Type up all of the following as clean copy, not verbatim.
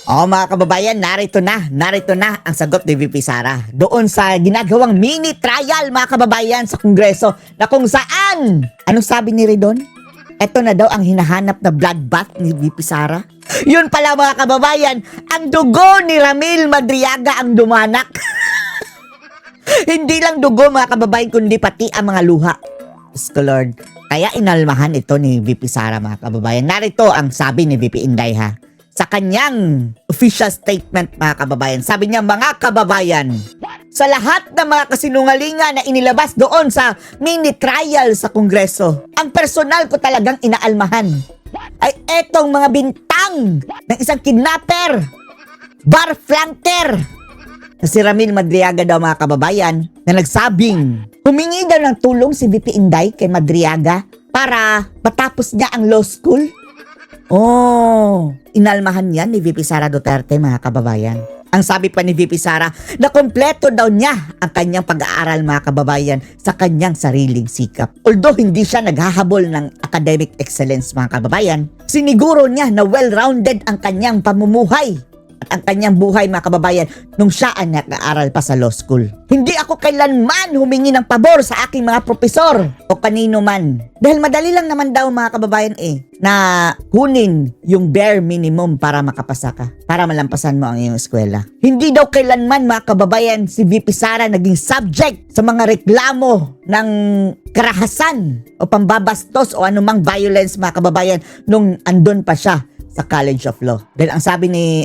Oh mga kababayan, narito na ang sagot ni VP Sara doon sa ginagawang mini trial mga kababayan sa Kongreso na kung saan, anong sabi ni Redon? Ito na daw ang hinahanap na bloodbath ni VP Sara. Yun pala mga kababayan, ang dugo ni Ramil Madriaga ang dumanak. Hindi lang dugo mga kababayan kundi pati ang mga luha. Diyos ko Lord. Kaya inalmahan ito ni VP Sara mga kababayan. Narito ang sabi ni VP Inday ha. Sa kanyang official statement mga kababayan. Sabi niya, mga kababayan, sa lahat ng mga kasinungalingan na inilabas doon sa mini trial sa Kongreso, ang personal ko talagang inaalmahan ay etong mga bintang ng isang kidnapper, bar flanker, na si Ramil Madriaga daw mga kababayan, na nagsabing humingi daw ng tulong si VP Inday kay Madriaga para matapos niya ang law school. Oh, inalmahan yan ni VP Sara Duterte mga kababayan. Ang sabi pa ni VP Sara na kompleto daw niya ang kanyang pag-aaral mga kababayan sa kanyang sariling sikap. Although hindi siya naghahabol ng academic excellence mga kababayan, siniguro niya na well-rounded ang kanyang pamumuhay at ang kanyang buhay mga kababayan nung siya ay nag-aaral pa sa law school. Hindi ako kailanman humingi ng pabor sa aking mga propesor o kanino man. Dahil madali lang naman daw mga kababayan na kunin yung bare minimum para makapasa ka, para malampasan mo ang iyong eskwela. Hindi daw kailanman mga kababayan si VP Sara naging subject sa mga reklamo ng karahasan o pambabastos o anumang violence mga kababayan nung andun pa siya sa College of Law. Dahil ang sabi ni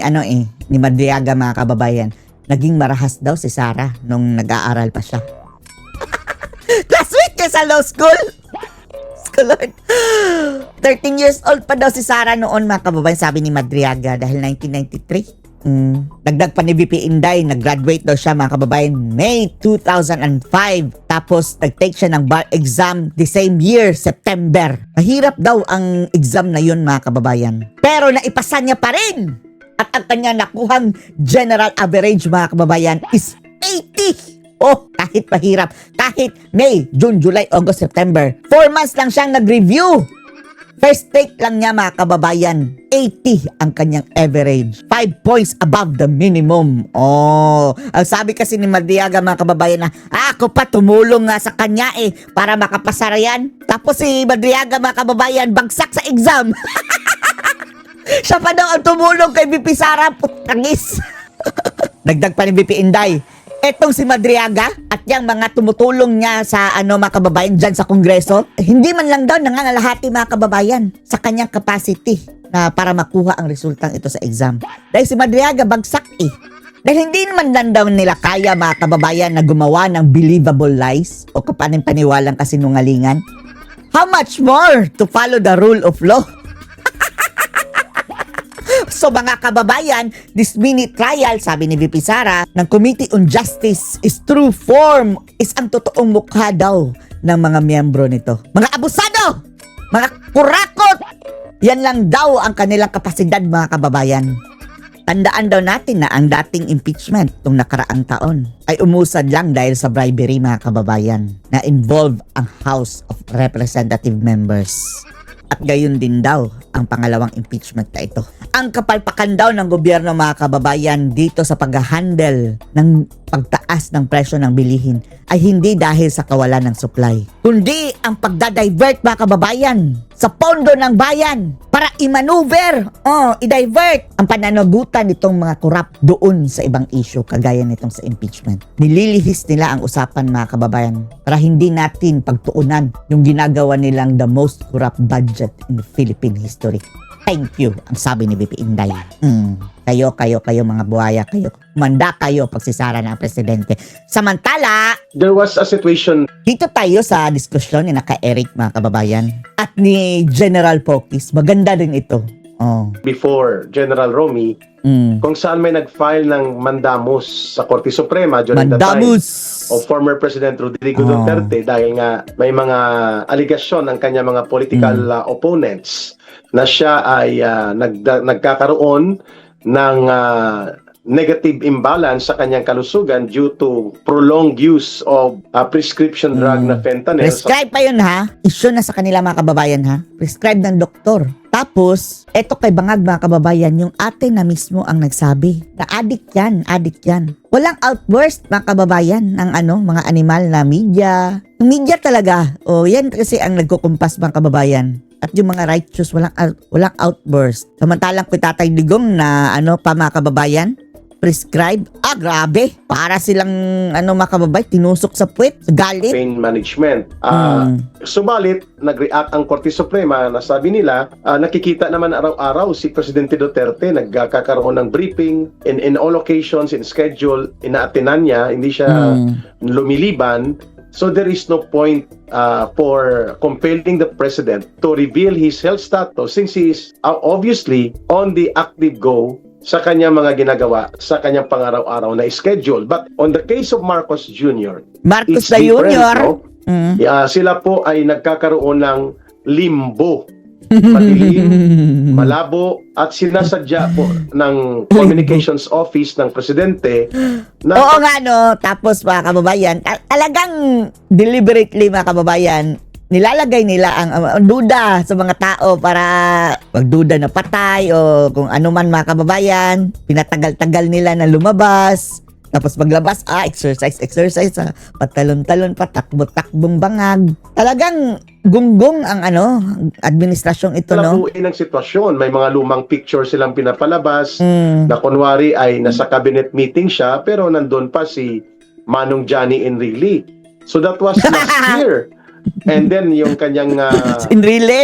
ni Madriaga mga kababayan, naging marahas daw si Sara nung nag-aaral pa siya. Classmate niya sa law school. Lord. 13 years old pa daw si Sara noon mga kababayan, sabi ni Madriaga, dahil 1993. Dagdag pa ni VP Inday, nag-graduate daw siya mga kababayan May 2005. Tapos nag-take siya ng bar exam the same year, September. Mahirap daw ang exam na yun mga kababayan. Pero naipasa niya pa rin. At ang kanya nakuhang general average mga kababayan is 80. Oh, kahit mahirap. Kahit May, June, July, August, September. 4 months lang siyang nag-review. First take lang niya mga kababayan, 80 ang kanyang average. 5 points above the minimum. Oh, ang sabi kasi ni Madriaga mga kababayan na, ako pa tumulong nga sa kanya para makapasa yan. Tapos si Madriaga mga kababayan, bagsak sa exam. Siya pa daw ang tumulong kay VP Sara, putangis. Dagdag pa ni VP Inday, etong si Madriaga at yung mga tumutulong niya sa mga kababayan dyan sa Kongreso, hindi man lang daw nangangalahati mga kababayan sa kanyang capacity na para makuha ang resultang ito sa exam. Dahil si Madriaga bagsak Dahil hindi naman lang daw nila kaya mga kababayan na gumawa ng believable lies o kapanipaniwalang kasinungalingan. How much more to follow the rule of law? So mga kababayan, this mini trial, sabi ni VP Sara, ng Committee on Justice is true form, is ang totoong mukha daw ng mga miyembro nito. Mga abusado! Mga kurakot! Yan lang daw ang kanilang kapasidad mga kababayan. Tandaan daw natin na ang dating impeachment nung nakaraang taon ay umusad lang dahil sa bribery mga kababayan na involve ang House of Representative members. At gayon din daw ang pangalawang impeachment na ito. Ang kapalpakan daw ng gobyerno mga kababayan dito sa pag-handle ng pagtaas ng presyo ng bilihin ay hindi dahil sa kawalan ng supply, kundi ang pagdadivert mga kababayan sa pondo ng bayan para i-divert ang pananagutan nitong mga korap doon sa ibang issue kagaya nitong sa impeachment. Nililihis nila ang usapan mga kababayan para hindi natin pagtuunan yung ginagawa nilang the most corrupt budget in the Philippine history. Thank you, ang sabi ni VP Inday. Kayo mga buhaya, kayo. Manda kayo pagsisara ng presidente. Samantala, there was a situation. Dito tayo sa diskusyon ni Naka-Eric mga kababayan at ni General Pokis. Maganda rin ito. Before General Romy, kung saan may nag-file ng mandamus sa Korte Suprema during the time of former President Rodrigo Duterte dahil nga may mga aligasyon ng kanya mga political opponents na siya ay nagkakaroon ng negative imbalance sa kanyang kalusugan due to prolonged use of prescription drug na fentanyl. Prescribe pa yun ha. Issue na sa kanila mga kababayan ha. Prescribe ng doktor. Tapos, eto kay Bangag mga kababayan, yung ate na mismo ang nagsabi na addict yan. Walang outburst mga kababayan ng mga animal na media. Yung media talaga, yan kasi ang nagkukumpas mga kababayan. At yung mga righteous, walang outburst. Samantalang kay Tatay Digong na pa mga kababayan, prescribe. Grabe. Para silang mga kababayan, tinusok sa puwet, sa galit. Pain management. Subalit, nag-react ang Korte Suprema na sabi nila, nakikita naman araw-araw si Presidente Duterte nagkakaroon ng briefing in all occasions, in schedule, inaatinan niya, hindi siya lumiliban. So there is no point for compelling the President to reveal his health status since he is obviously on the active go sa kanyang mga ginagawa sa kanyang pang-araw-araw na schedule. But on the case of Marcos Jr., Marcos it's na different, Jr. no? Sila po ay nagkakaroon ng limbo. Madilim, malabo, at sinasadya po ng Communications Office ng Presidente na Oo nga no, tapos mga kababayan, talagang deliberately mga kababayan, nilalagay nila ang duda sa mga tao para magduda na patay o kung ano man mga kababayan, pinatagal-tagal nila na lumabas. Tapos paglabas, exercise, patalon-talon pa, takbo-takbong bangag. Talagang gunggong ang administrasyong ito, no? Labuin ang sitwasyon. May mga lumang picture silang pinapalabas na kunwari ay nasa cabinet meeting siya pero nandun pa si Manong Johnny Enrile. So that was last year. And then yung kanyang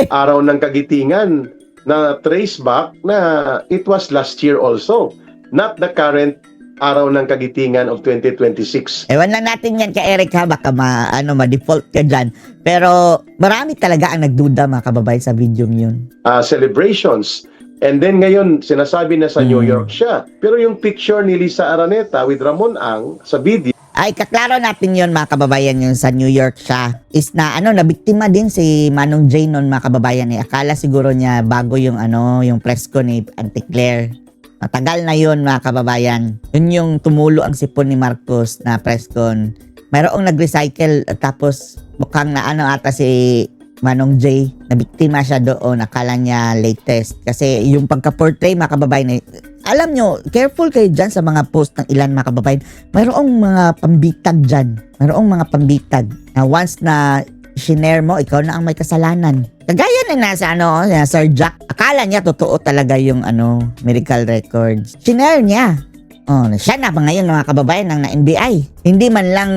araw ng kagitingan na trace back na it was last year also. Not the current araw ng kagitingan of 2026. Ewan lang natin yan kay Eric ha, baka ma-default ka dyan. Pero marami talaga ang nagduda mga kababayan sa video yun. Celebrations. And then ngayon, sinasabi na sa New York siya. Pero yung picture ni Lisa Araneta with Ramon Ang sa video, ay kaklaro natin yon mga kababayan, yung sa New York siya is na nabiktima din si Manong Jay noon mga kababayan. Akala siguro niya bago yung yung presko ni Auntie Claire. Matagal na yun mga kababayan. Yun yung tumulo ang sipon ni Marcos na preskon. Mayroong nag-recycle tapos mukhang na ata si Manong J, nabiktima siya doon. Akala niya latest. Kasi yung pagka-portray mga kababayan, alam nyo, careful kayo dyan sa mga post ng ilan mga kababayan. Mayroong mga pambitag dyan. Mayroong mga pambitag na once na shinare mo, ikaw na ang may kasalanan. Kagaya na nasa Sir Jack. Akala niya totoo talaga yung miracle records. Shinare niya. Siya na pa ngayon mga kababayan ng NBI. Hindi man lang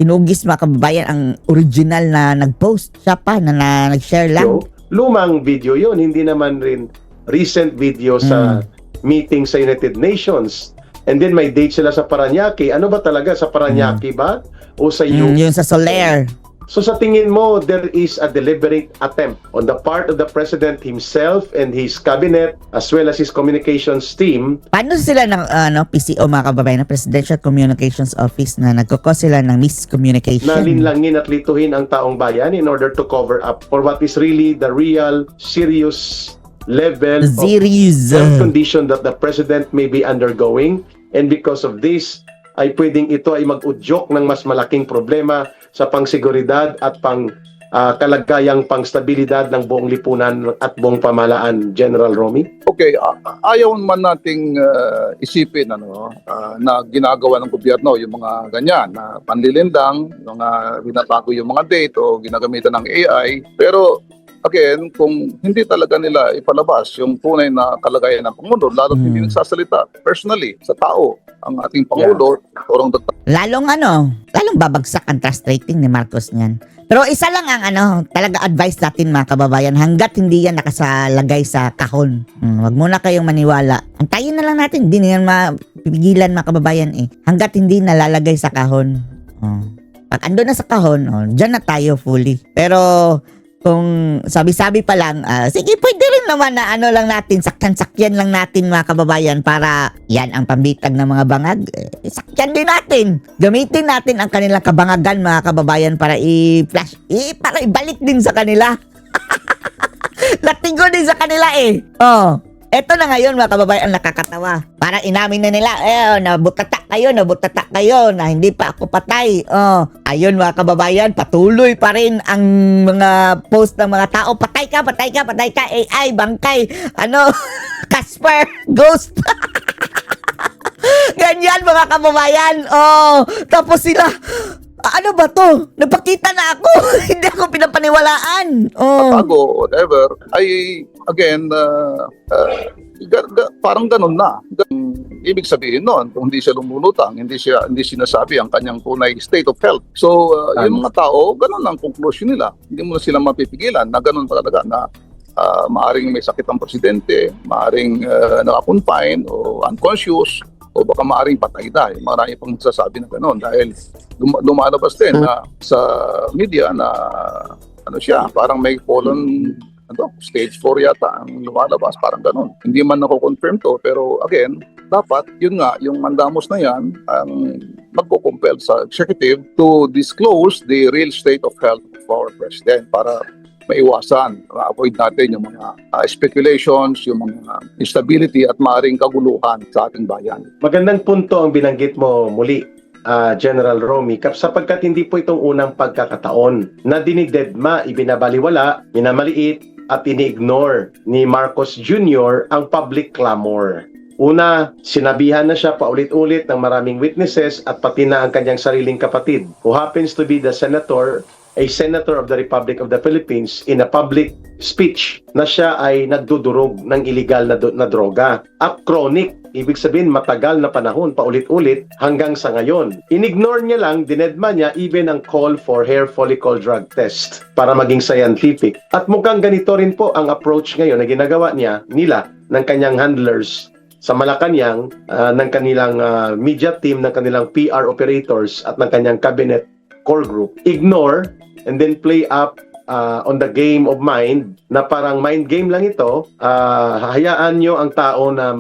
tinugis mga kababayan ang original na nag-post. Siya pa na nag-share lang. Lumang video yon, hindi naman rin recent video sa meeting sa United Nations. And then may date sila sa Parañaque. Ano ba talaga? Sa Parañaque ba? O sa yung sa Soler. So sa tingin mo, there is a deliberate attempt on the part of the President himself and his cabinet as well as his communications team. Paano sila ng PCO mga kababayan, na Presidential Communications Office, na nagkukos sila ng miscommunication? Na linlangin at lituhin ang taong bayan in order to cover up for what is really the real serious level of health condition that the President may be undergoing. And because of this, ay pwedeng ito ay mag-udyok ng mas malaking problema sa pangseguridad at kalagayang pangstabilidad ng buong lipunan at buong pamahalaan, General Romy? Okay, ayaw man nating isipin na ginagawa ng gobyerno yung mga ganyan, na panlilindang, mga binatago yung mga date o ginagamitan ng AI. Pero again, kung hindi talaga nila ipalabas yung tunay na kalagayan ng Pangulo, lalo't hindi nagsasalita personally sa tao, ang ating Pangulo, lalong babagsak ang trust rating ni Marcos niyan. Pero isa lang ang talaga advice natin mga kababayan, hanggat hindi yan nakasalagay sa kahon. Wag muna kayong maniwala. Antayin na lang natin, hindi yan mapigilan mga kababayan hanggat hindi nalalagay sa kahon. Pag ando na sa kahon, dyan na tayo fully. Pero kung sabi-sabi pa lang, sige, pwede rin naman na lang natin, sakyan lang natin mga kababayan para yan ang pambitag ng mga bangag. Sakyan din natin. Gamitin natin ang kanilang kabangagan mga kababayan para i-flash, para ibalik din sa kanila. Latigo din sa kanila Eto na ngayon mga kababayan ang nakakatawa. Parang inamin na nila, nabutata kayo na hindi pa ako patay. Ayun mga kababayan, patuloy pa rin ang mga post ng mga tao. Patay ka, AI, bangkay, Casper, ghost. Ganyan mga kababayan. Tapos sila, ano ba to? Nagpakita na ako. Hindi ako pinapaniwalaan. Tago, whatever, ay, again, parang ganun na. Ibig sabihin nun, kung hindi siya lumulutang, hindi sinasabi ang kanyang tunay state of health. So, yung mga tao, ganun ang conclusion nila. Hindi mo na sila mapipigilan na ganun talaga na maaring may sakit ang presidente, maaring naka-confine o unconscious, o baka maaring patay na. Marami pang sasabi na gano'n dahil lumalabas din na sa media na parang may fallen stage 4 yata ang lumalabas, parang gano'n. Hindi man nako-confirm to, pero again, dapat yun nga, yung mandamos na yan ang magko-compel sa executive to disclose the real state of health of our president para maiwasan, ma-avoid natin yung mga speculations, yung mga instability at maaaring kaguluhan sa ating bayan. Magandang punto ang binanggit mo muli, General Romy, sapagkat hindi po itong unang pagkakataon na dinidedma, ibinabaliwala, minamaliit at ini-ignore ni Marcos Jr. ang public clamor. Una, sinabihan na siya paulit-ulit ng maraming witnesses at pati na ang kanyang sariling kapatid, who happens to be a senator of the Republic of the Philippines, in a public speech na siya ay nagdudurog ng illegal na droga. At chronic, ibig sabihin matagal na panahon, paulit-ulit hanggang sa ngayon. Inignore niya lang, dinedma niya even ang call for hair follicle drug test para maging scientific. At mukhang ganito rin po ang approach ngayon na ginagawa nila ng kanyang handlers sa Malacanang, ng kanilang media team, ng kanilang PR operators at ng kanyang cabinet core group. Ignore and then play up on the game of mind na parang mind game lang ito. Hayaan nyo ang tao na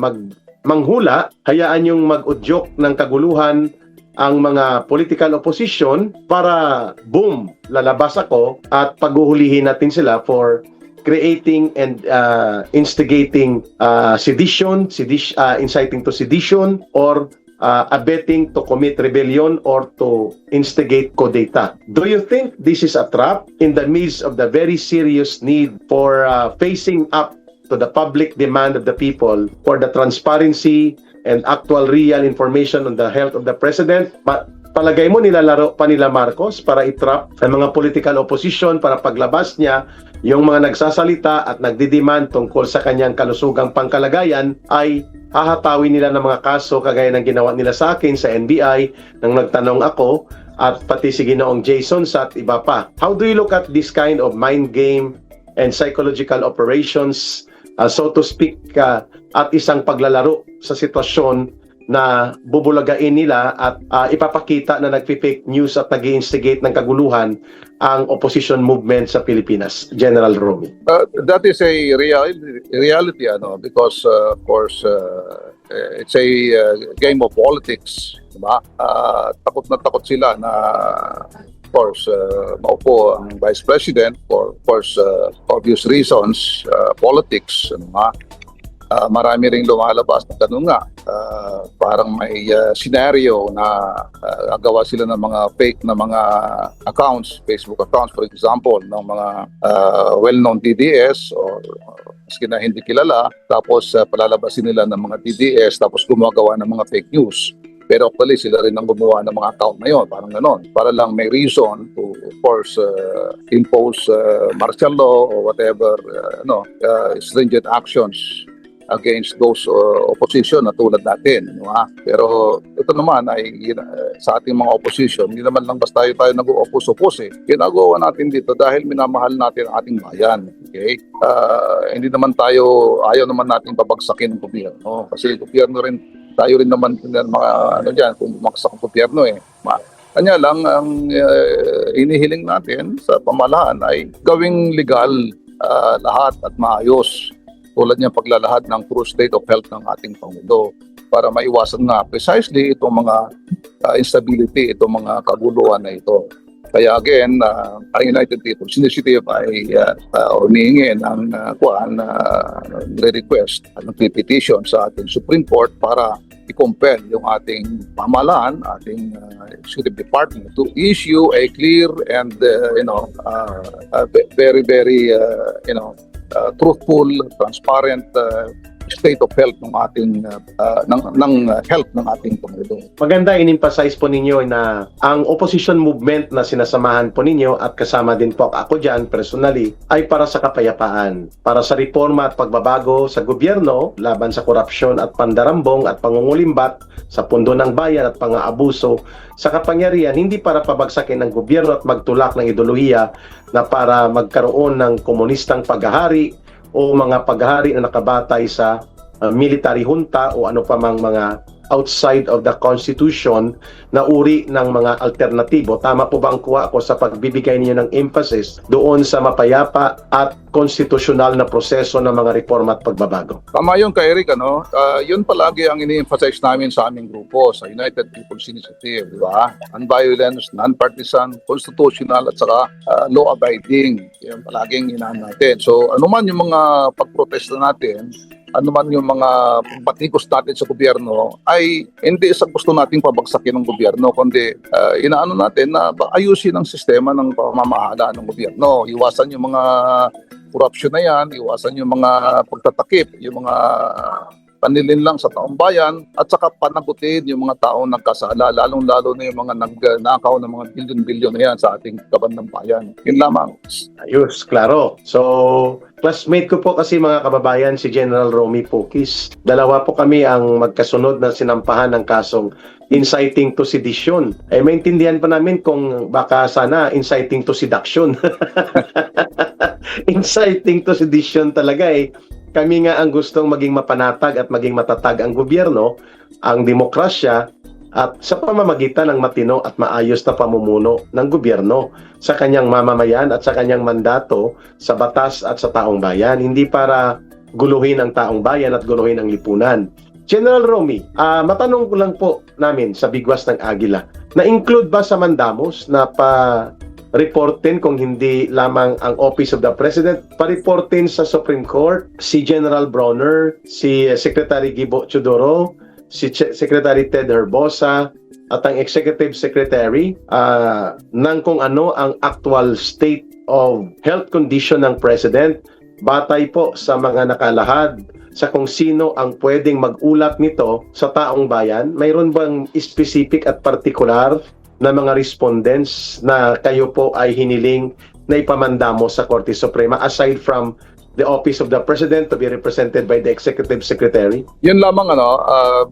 manghula, hayaan yung mag-udyok ng kaguluhan ang mga political opposition para boom, lalabas ako at paghuhulihin natin sila for creating and instigating sedition, inciting to sedition, or abetting to commit rebellion or to instigate kudeta. Do you think this is a trap in the midst of the very serious need for facing up to the public demand of the people for the transparency and actual real information on the health of the president? Palagay mo nilalaro pa nila Marcos para i-trap ang mga political opposition para paglabas niya yung mga nagsasalita at nagdidemand tungkol sa kanyang kalusugang pangkalagayan ay hahatawin nila ng mga kaso kagaya ng ginawa nila sa akin sa NBI nang nagtanong ako at pati si Ginoong Jason sa at iba pa. How do you look at this kind of mind game and psychological operations, so to speak, at isang paglalaro sa sitwasyon na bubulagain nila at ipapakita na nagpi-fake news at nag-i-instigate ng kaguluhan ang opposition movement sa Pilipinas? General Romy. That is a reality, because of course it's a game of politics, diba? Takot na takot sila na of course maupo ang Vice President for of course obvious reasons, politics, diba? Marami ring lumalabas na ganun nga. Parang may scenario na gawa sila ng mga fake na mga accounts, Facebook accounts for example, ng mga well-known TDS or maski na hindi kilala, tapos palalabasin nila ng mga TDS tapos gumagawa ng mga fake news. Pero actually sila rin ang gumawa ng mga account na yun, parang ganon. Para lang may reason to, of course, impose martial law or whatever, stringent actions against those opposition na tulad natin. Pero ito naman ay sa ating mga opposition, hindi naman lang basta tayo nag-o-oppose. Ginagawa natin dito dahil minamahal natin ang ating bayan. Okay? Hindi naman ayaw naman natin babagsakin ng gobyerno. Kasi gobyerno rin, tayo rin naman mga kung bumaksak ang gobyerno Kanya lang, ang inihiling natin sa pamahalaan ay gawing legal lahat at maayos. Tulad niya paglalahad ng true state of health ng ating Pangulo para maiwasan nga precisely itong mga instability, itong mga kaguluhan na ito. Kaya again, ang United People's Initiative ay humihingi ng request ng petition sa ating Supreme Court para i-compel yung ating pamahalaan, ating executive department to issue a clear and very truthful, transparent state of health ng ating health ng ating Pangulong. Maganda in-emphasize po ninyo na ang opposition movement na sinasamahan po ninyo at kasama din po ako dyan personally ay para sa kapayapaan, para sa reforma at pagbabago sa gobyerno laban sa korupsyon at pandarambong at pangungulimbat sa pundo ng bayan at pang-aabuso sa kapangyarihan, hindi para pabagsakin ng gobyerno at magtulak ng ideolohiya na para magkaroon ng komunistang paghahari o mga paghahari na nakabatay sa military junta o ano pa mang mga outside of the Constitution na uri ng mga alternatibo. Tama po ba ang kuha ko sa pagbibigay niyo ng emphasis doon sa mapayapa at konstitusyonal na proseso ng mga reforma at pagbabago? Tama yun kay Eric, yun palagi ang ini-emphasize namin sa aming grupo, sa United People's Initiative, di ba? Non-violence, non-partisan, constitutional, at saka law-abiding. Yan palaging inaan natin. So, anuman yung mga pagprotesta natin, anuman yung mga patikos natin sa gobyerno, ay hindi sa gusto nating pabagsakin ng gobyerno, kundi inaano natin na ayusin ang sistema ng pamamahala ng gobyerno. Iwasan yung mga corruption na yan, iwasan yung mga pagtatakip, yung mga panlilinlang sa taong bayan, at saka panagutin yung mga taong nagkasala, lalong-lalo na yung mga nagnakaw ng mga bilyon-bilyon na yan sa ating kabandang bayan. Yun lamang. Ayos, klaro. So, classmate ko po kasi mga kababayan, si General Romy Pukis. Dalawa po kami ang magkasunod na sinampahan ng kasong inciting to sedition. Maintindihan pa namin kung baka sana inciting to seduction. Inciting to sedition talaga Kami nga ang gustong maging mapanatag at maging matatag ang gobyerno, ang demokrasya, at sa pamamagitan ng matino at maayos na pamumuno ng gobyerno sa kanyang mamamayan at sa kanyang mandato sa batas at sa taong bayan, hindi para guluhin ang taong bayan at guluhin ang lipunan. General Romy, matanong ko lang po namin sa Bigwas ng Agila, na-include ba sa mandamos na reportin kung hindi lamang ang Office of the President, pa-reportin sa Supreme Court, si General Bronner, si Secretary Gibo Chodoro, si Secretary Ted Herbosa, at ang Executive Secretary ng kung ano ang actual state of health condition ng President, batay po sa mga nakalahad sa kung sino ang pwedeng mag-ulat nito sa taong bayan. Mayroon bang specific at particular na mga respondents na kayo po ay hiniling na ipamandamo sa Korte Suprema aside from the Office of the President to be represented by the Executive Secretary? Yun lamang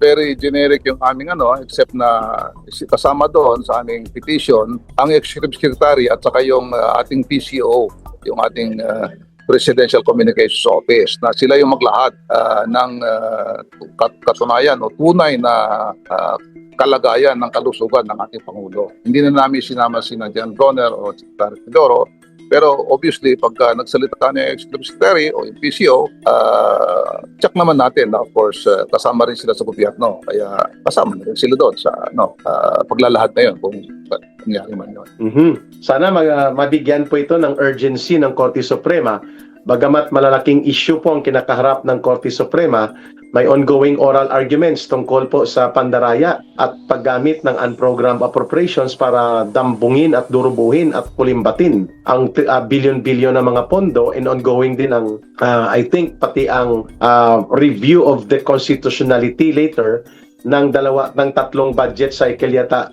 very generic yung aming except na kasama doon sa aming petition ang Executive Secretary at saka yung ating PCO, yung ating Presidential Communications Office, na sila yung maglahad ng katunayan o tunay na kalagayan ng kalusugan ng ating Pangulo. Hindi na namin sinama si General Bronner o Secretary Fedoro, pero obviously pagka nagsalita ni Executive Secretary o yung PCO, check naman natin na of course kasama rin sila sa gobyerno, kaya kasama rin sila doon sa paglalahad na yun kung nangyari man yun. Sana mabigyan po ito ng urgency ng Korte Suprema. Bagamat malalaking issue po ang kinakaharap ng Korte Suprema, may ongoing oral arguments tungkol po sa pandaraya at paggamit ng unprogrammed appropriations para dambungin at durubuhin at pulimbatin ang bilyon-bilyon na mga pondo, and ongoing din ang I think pati ang review of the constitutionality later ng tatlong budget cycle yata,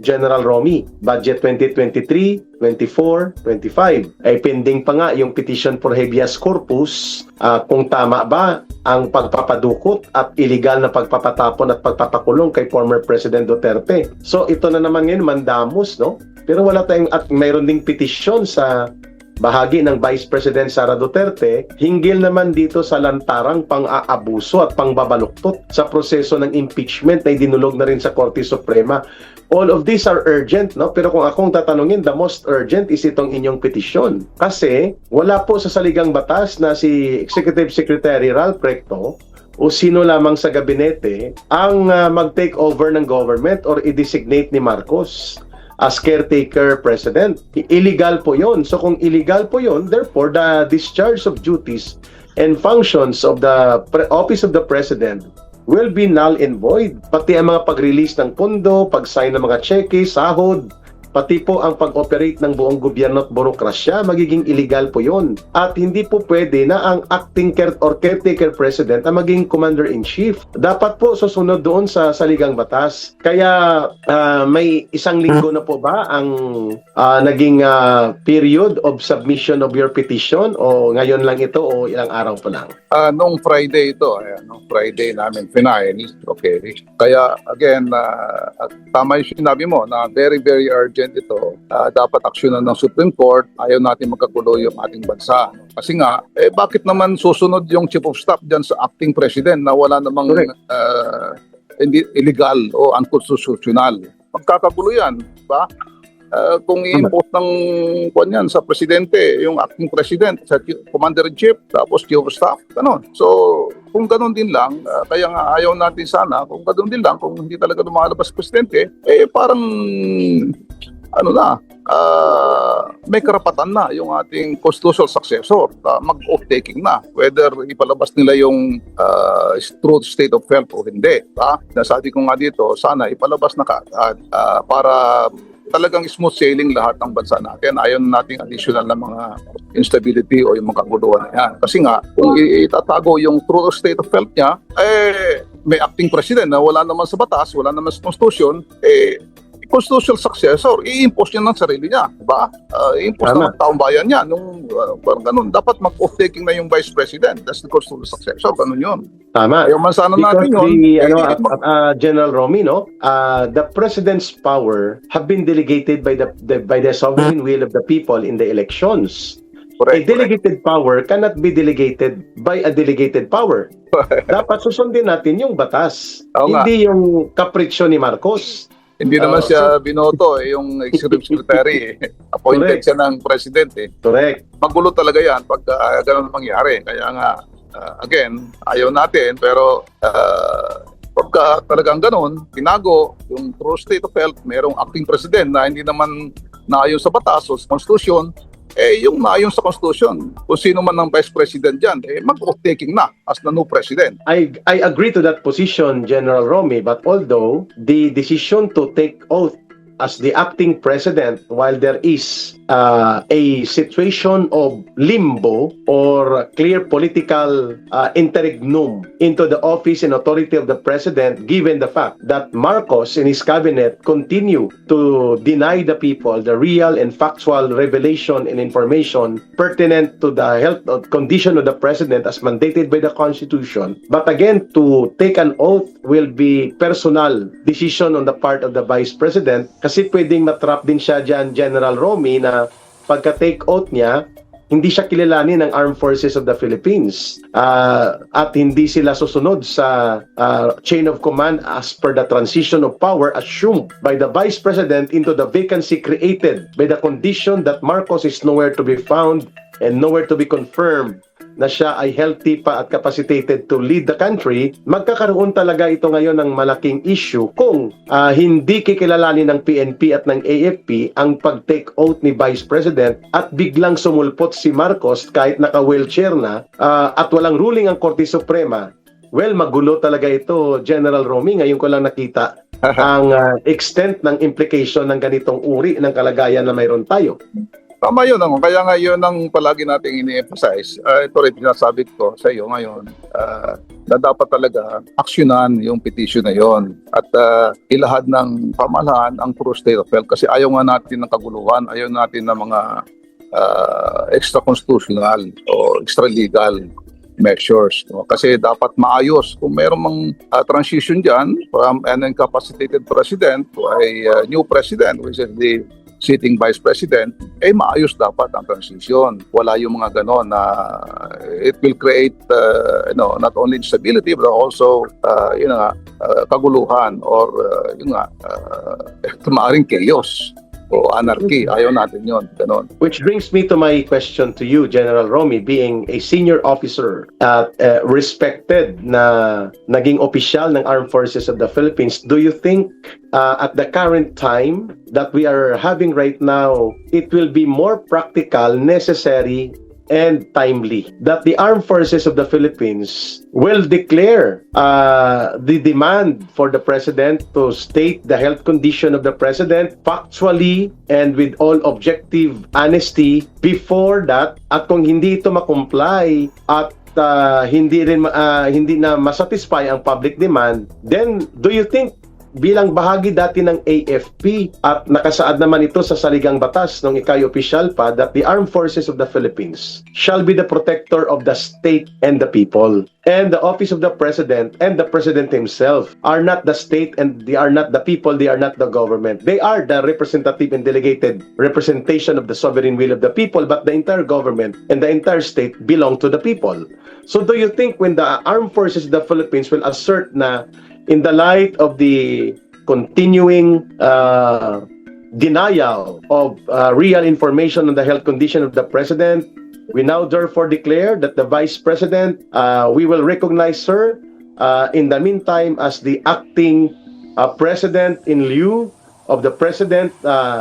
General Romy, budget 2023, 24, 25. Ay pending pa nga yung petition for habeas corpus, kung tama ba ang pagpapadukot at illegal na pagpapatapon at pagpapakulong kay former President Duterte. So ito na naman ngayon mandamus, no? Pero wala tayong, at mayroon ding petition sa bahagi ng Vice President Sara Duterte, hinggil naman dito sa lantarang pang-aabuso at pangbabaluktot sa proseso ng impeachment na idinulog na rin sa Korte Suprema. All of these are urgent, no? Pero kung akong tatanungin, the most urgent is itong inyong petisyon. Kasi wala po sa saligang batas na si Executive Secretary Ralph Recto o sino lamang sa gabinete ang mag-take over ng government or i-designate ni Marcos as caretaker president. Illegal po yun. So kung illegal po yun, therefore the discharge of duties and functions of the office of the president will be null and void. Pati ang mga pag-release ng pondo, pag-sign ng mga cheque, sahod, pati po ang pag-operate ng buong gobyerno at burokrasya, magiging illegal po yun. At hindi po pwede na ang acting caretaker president ang maging commander-in-chief. Dapat po susunod doon sa saligang batas. Kaya may isang linggo na po ba ang naging period of submission of your petition, o ngayon lang ito o ilang araw pa lang? Nung Friday ito, nung Friday namin final, okay. Kaya again, tama yung sinabi mo na very, very urgent ito. Dapat aksyonan ng Supreme Court. Ayaw natin magkagulo yung ating bansa. Kasi nga, bakit naman susunod yung Chief of Staff dyan sa acting president na wala namang hindi illegal o unconstitutional? Magkakagulo yan, ba? Kung i-impose ng yan sa presidente, yung acting president, sa commander-in-chief, tapos chief of staff, ganun. So, kung ganun din lang, kaya nga ayaw natin sana, kung ganun din lang, kung hindi talaga lumalabas presidente, parang, may karapatan na yung ating constitutional successor, mag-oath-taking na, whether ipalabas nila yung true state of health o hindi. Nasabi ko nga dito, sana ipalabas na kaagad para talagang smooth sailing lahat ng bansa natin. Ayaw nating additional na mga instability o yung mga kaguluhan na yan. Kasi nga, kung itatago yung true state of health niya, may acting president na wala naman sa batas, wala naman sa constitution, constitutional successor, i-impose niya ng sarili niya. Diba? I-impose na ng taong bayan niya. Parang ganun. Dapat mag-off-taking na yung vice president. That's the constitutional successor. Ganun yun. Tama. Ayaw man sana natin yun. General Romy, the president's power have been delegated by the sovereign will of the people in the elections. Correct, A delegated power cannot be delegated by a delegated power. Dapat susundin natin yung batas. Hindi yung kapritsyo ni Marcos. Hindi naman siya binoto, yung executive secretary. Appointed siya ng president. Correct. Magulo talaga yan pag ganun mangyari. Kaya nga, again, ayaw natin, pero pagka talagang ganun, tinago yung true state of health, mayroong acting president na hindi naman naayon sa batas o sa constitution, yung naayon sa constitution, kung sino man ang vice president dyan, mag-oath-taking na as the new president. I agree to that position, General Romy, but although the decision to take oath as the acting president while there is a situation of limbo or clear political interregnum into the office and authority of the president, given the fact that Marcos and his cabinet continue to deny the people the real and factual revelation and information pertinent to the health condition of the president as mandated by the Constitution. But again, to take an oath will be personal decision on the part of the Vice President, kasi pwedeng matrap din siya dyan, General Romy, na pagka-take oath niya, hindi siya kilalanin ng Armed Forces of the Philippines at hindi sila susunod sa chain of command as per the transition of power assumed by the Vice President into the vacancy created by the condition that Marcos is nowhere to be found and nowhere to be confirmed na siya ay healthy pa at capacitated to lead the country. Magkakaroon talaga ito ngayon ng malaking issue kung hindi kikilalanin ng PNP at ng AFP ang pag-take oath ni Vice President at biglang sumulpot si Marcos kahit naka-wheelchair na at walang ruling ang Korte Suprema. Well, magulo talaga ito, General Romy. Ngayon ko lang nakita ang extent ng implication ng ganitong uri ng kalagayan na mayroon tayo. Tama yun. Kaya nga yun ang palagi nating ini-emphasize. Ito rin pinasabi ko sa iyo ngayon na dapat talaga aksyonan yung petition na yon at ilahad ng pamahalaan ang true state of health, kasi ayaw nga natin ng kaguluhan, ayaw natin ng mga extra-constitutional o extra-legal measures. Kasi dapat maayos. Kung mayroong mang transition dyan from an incapacitated president to a new president, which is the sitting vice president, maayos dapat ang transition. Wala yung mga ganon na it will create not only instability but also kaguluhan or maaaring chaos. o anarchy. Ayaw natin yun. Ganon. Which brings me to my question to you, General Romy, being a senior officer at respected na naging opisyal ng Armed Forces of the Philippines. Do you think at the current time that we are having right now, it will be more practical, necessary, and timely that the Armed Forces of the Philippines will declare the demand for the President to state the health condition of the President factually and with all objective honesty before that, at kung hindi ito makomply at hindi na masatisfy ang public demand, then do you think bilang bahagi dati ng AFP at nakasaad naman ito sa saligang batas nung ikay opisyal pa that the Armed Forces of the Philippines shall be the protector of the state and the people, and the office of the President and the President himself are not the state and they are not the people, they are not the government, they are the representative and delegated representation of the sovereign will of the people, but the entire government and the entire state belong to the people. So do you think when the Armed Forces of the Philippines will assert na in the light of the continuing denial of real information on the health condition of the President, we now therefore declare that the Vice President, we will recognize her in the meantime as the acting President in lieu of the President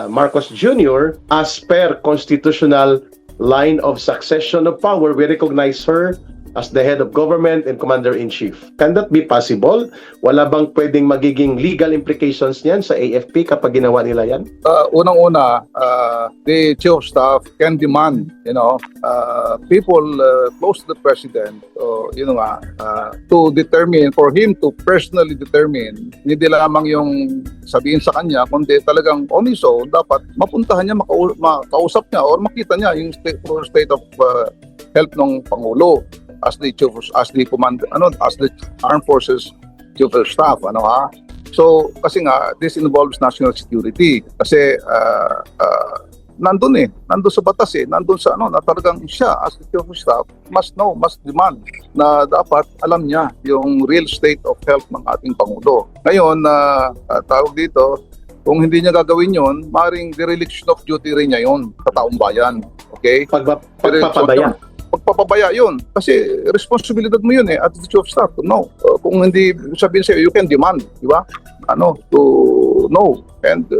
Marcos Jr. as per constitutional line of succession of power. We recognize her as the head of government and commander-in-chief. Can that be possible? Wala bang pwedeng magiging legal implications niyan sa AFP kapag ginawa nila yan? Unang-una, the chief of staff can demand, people close to the president, to determine, for him to personally determine, hindi lamang yung sabihin sa kanya, kundi talagang on his own, dapat mapuntahan niya, makausap niya, or makita niya yung state of health ng Pangulo as the Armed Forces Chief of Staff, So kasi nga this involves national security kasi nandun sa batas nandun sa na talagang siya as the Chief of Staff must demand na dapat alam niya yung real state of health ng ating Pangulo. Ngayon tawag dito, kung hindi niya gagawin yon, maring dereliction of duty rin niya yon sa taong bayan. Okay? Pagpapabaya. Pagpapabaya yun. Kasi responsibilidad mo yun at the chief of staff. No. Kung hindi sabihin sa'yo, you can demand. Di ba? To know. And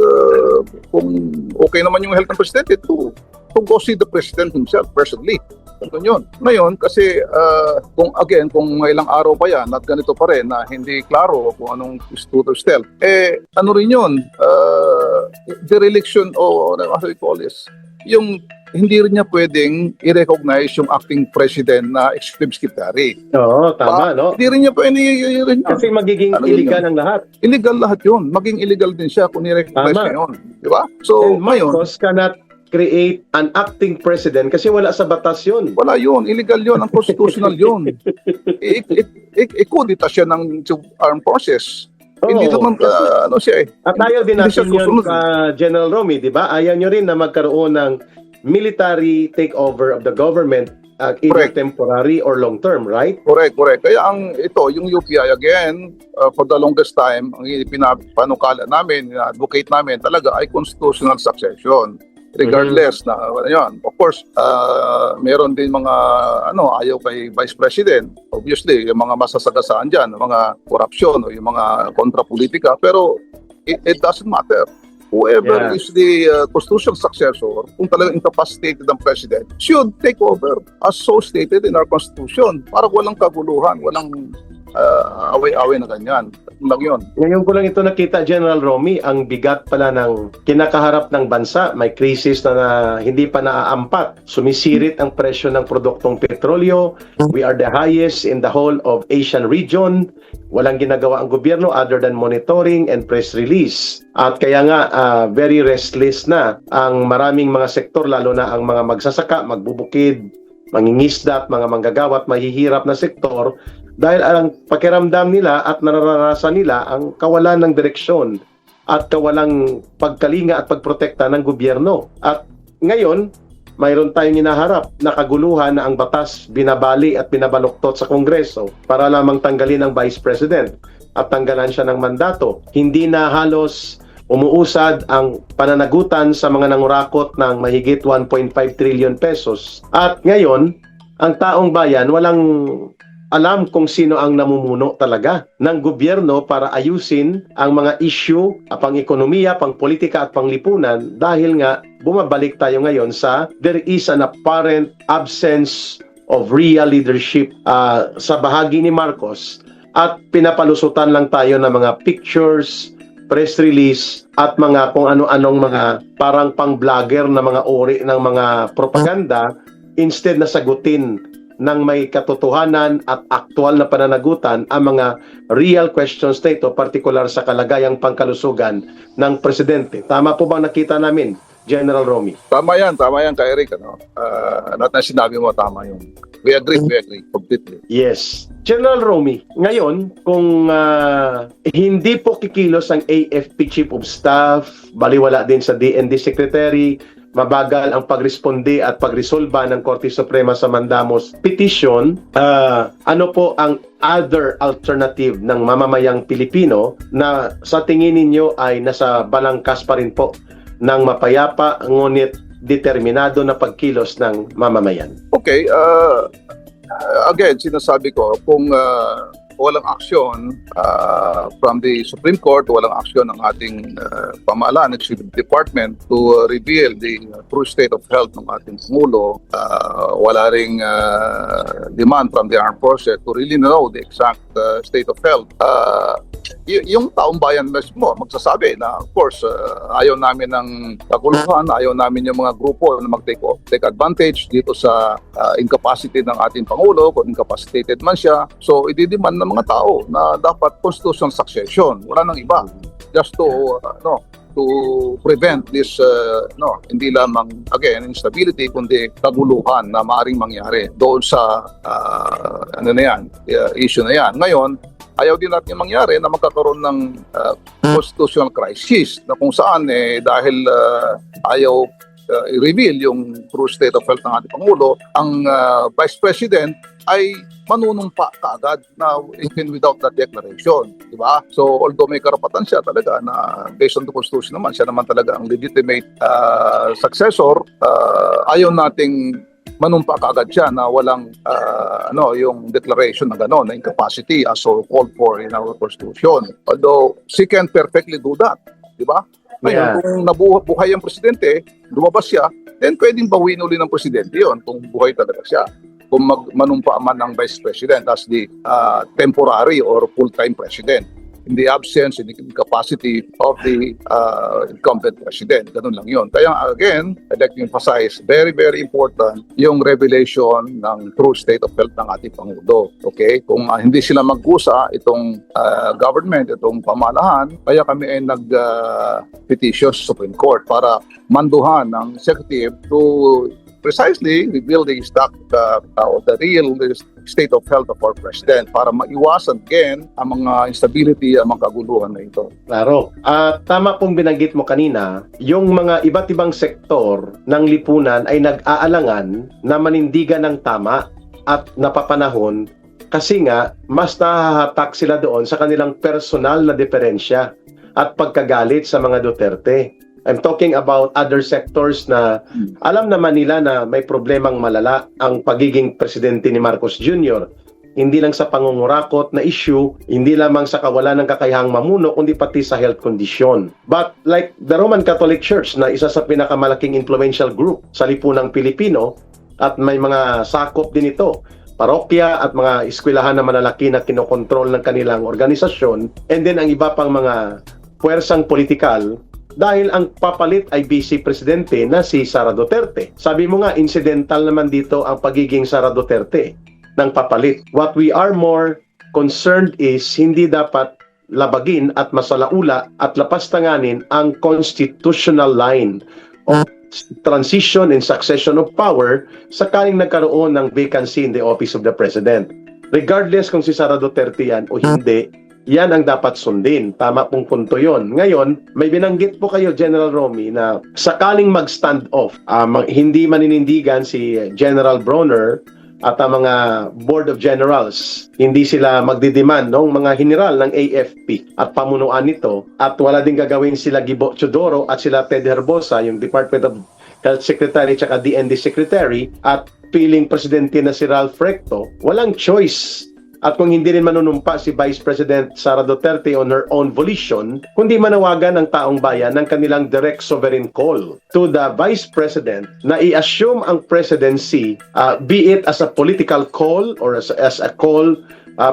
kung okay naman yung health ng presidente, to go see the president himself personally. Ganun yun. Ngayon, kasi kung ilang araw pa yan at ganito pa rin na hindi klaro kung anong state of health, ano rin yun? Dereliction o what do you call this? Yung hindi rin niya pwedeng i-recognize yung acting president na executive secretary. Oo, tama, no? Hindi rin niya pwedeng kasi magiging illegal ang lahat. Illegal lahat yun. Maging illegal din siya kung i-recognize niya yun. Di ba? So, and Marcos cannot create an acting president kasi wala sa batas yun. Wala yun. Illegal yun. Unconstitutional yun. Ikudita siya ng armed forces. Hindi naman siya At ayaw din natin yun sa General Romy, di ba? Ayaw nyo rin na magkaroon ng military takeover of the government, either temporary or long term, right? Correct. Kaya yung UPI again, for the longest time, ang pinapanukala namin, advocate namin talaga ay constitutional succession. Regardless na yan. Of course, meron din mga ayaw kay Vice President. Obviously, yung mga masasagasaan dyan, mga korupsyon o yung mga kontrapolitika. Pero it doesn't matter. Whoever is the constitutional successor, kung talagang incapacitated ang president, should take over as so stated in our constitution para walang kaguluhan, walang away-away na ganyan. Lang yun. Ngayon ko lang ito nakita, General Romy, ang bigat pala ng kinakaharap ng bansa. May krisis na hindi pa naaampat. Sumisirit ang presyo ng produktong petrolyo. We are the highest in the whole of Asian region. Walang ginagawa ang gobyerno other than monitoring and press release. At kaya nga, very restless na ang maraming mga sektor, lalo na ang mga magsasaka, magbubukid, mangingisda at mga manggagawa at mahihirap na sektor dahil ang pakiramdam nila at nararanasan nila ang kawalan ng direksyon at kawalang pagkalinga at pagprotekta ng gobyerno. At ngayon, mayroon tayong hinaharap na kaguluhan na ang batas binabali at binabaluktot sa Kongreso para lamang tanggalin ang Vice President at tanggalan siya ng mandato. Hindi na halos umuusad ang pananagutan sa mga nangurakot ng mahigit 1.5 trillion pesos. At ngayon, ang taong bayan walang alam kung sino ang namumuno talaga ng gobyerno para ayusin ang mga issue, pang-ekonomiya, pang-politika at pang-lipunan dahil nga bumabalik tayo ngayon sa there is an apparent absence of real leadership sa bahagi ni Marcos at pinapalusutan lang tayo ng mga pictures, press release at mga kung ano-anong mga parang pang-vlogger na mga ori ng mga propaganda instead na sagutin ng may katotohanan at aktual na pananagutan ang mga real questions na ito, partikular sa kalagayang pangkalusugan ng presidente. Tama po bang nakita namin, General Romy? Tama yan ka Eric. Lahat na sinabi mo, tama yun. We agree completely. Yes. General Romy, ngayon, kung hindi po kikilos ang AFP Chief of Staff, baliwala din sa DND Secretary, mabagal ang pagresponde at pagresolba ng Korte Suprema sa Mandamos petition, ano po ang other alternative ng mamamayang Pilipino na sa tingin ninyo ay nasa balangkas pa rin po ng mapayapa ngunit determinado na pagkilos ng mamamayan? Okay, again, sinasabi ko, kung walang aksyon from the Supreme Court, walang aksyon ng ating pamahalaan, Executive Department to reveal the true state of health ng ating Pangulo, wala ring demand from the armed forces to really know the exact state of health. Yung taong bayan mismo magsasabi na of course ayaw namin ng kaguluhan, ayaw namin yung mga grupo na take advantage dito sa incapacity ng ating Pangulo, kung incapacitated man siya. So ididemand ng mga tao na dapat constitutional succession, wala nang iba, just to to prevent this hindi lamang again instability kundi kaguluhan na maaaring mangyari doon sa issue na yan. Ngayon, ayaw din natin mangyari na magkakaroon ng constitutional crisis na kung saan dahil ayaw i-reveal yung true state of health ng ating Pangulo, ang Vice President ay manunumpa kaagad na even without that declaration, di ba? So although may karapatan siya talaga na based on the Constitution naman, siya naman talaga ang legitimate successor, ayaw nating manumpa kaagad siya na walang yung declaration na gano'n, na incapacity as so called for in our Constitution. Although she can perfectly do that, di ba? Ngayon, kung nabuhay ang presidente, lumabas siya, then pwedeng bawiin uli ng presidente yon kung buhay talaga siya. Kung manumpa man ng Vice President as the temporary or full-time president in the absence, in the incapacity of the incumbent president. Ganun lang yun. Kaya again, I'd like to emphasize, very, very important yung revelation ng true state of health ng ating Pangulo. Okay? Kung hindi sila mag-usa, itong government, itong pamalahan, kaya kami ay nag-petition sa Supreme Court para manduhan ng executive to precisely reveal the real state of health of our president para maiwasan again ang mga instability, ang mga kaguluhan na ito. Klaro. Tama pong binanggit mo kanina, yung mga iba't ibang sektor ng lipunan ay nag-aalangan na manindigan ng tama at napapanahon kasi nga mas nahahatak sila doon sa kanilang personal na diferensya at pagkagalit sa mga Duterte. I'm talking about other sectors na alam naman nila na may problemang malala ang pagiging presidente ni Marcos Jr. Hindi lang sa pangungurakot na issue, hindi lamang sa kawalan ng kakayahang mamuno, kundi pati sa health condition. But like the Roman Catholic Church na isa sa pinakamalaking influential group sa lipunang Pilipino at may mga sakop din ito, parokya at mga eskwelahan na malalaki na kinokontrol ng kanilang organisasyon, and then ang iba pang mga puwersang politikal, dahil ang papalit ay vice presidente na si Sara Duterte. Sabi mo nga, incidental naman dito ang pagiging Sara Duterte ng papalit. What we are more concerned is hindi dapat labagin at masalaula at lapastanganin ang constitutional line of transition and succession of power sakaling nagkaroon ng vacancy in the office of the president. Regardless kung si Sara Duterte yan o hindi, yan ang dapat sundin. Tama pong punto yon. Ngayon, may binanggit po kayo, General Romy, na sakaling mag-stand off, hindi maninindigan si General Bronner at ang mga Board of Generals, hindi sila magdidemand ng mga general ng AFP at pamunuan nito, at wala din gagawin sila Gibo Chodoro at sila Ted Herbosa, yung Department of Health Secretary at DND Secretary, at piling presidente na si Ralph Recto, walang choice. At kung hindi rin manunumpa si Vice President Sara Duterte on her own volition, kundi manawagan ng taong bayan ng kanilang direct sovereign call to the Vice President na i-assume ang presidency, be it as a political call or as a call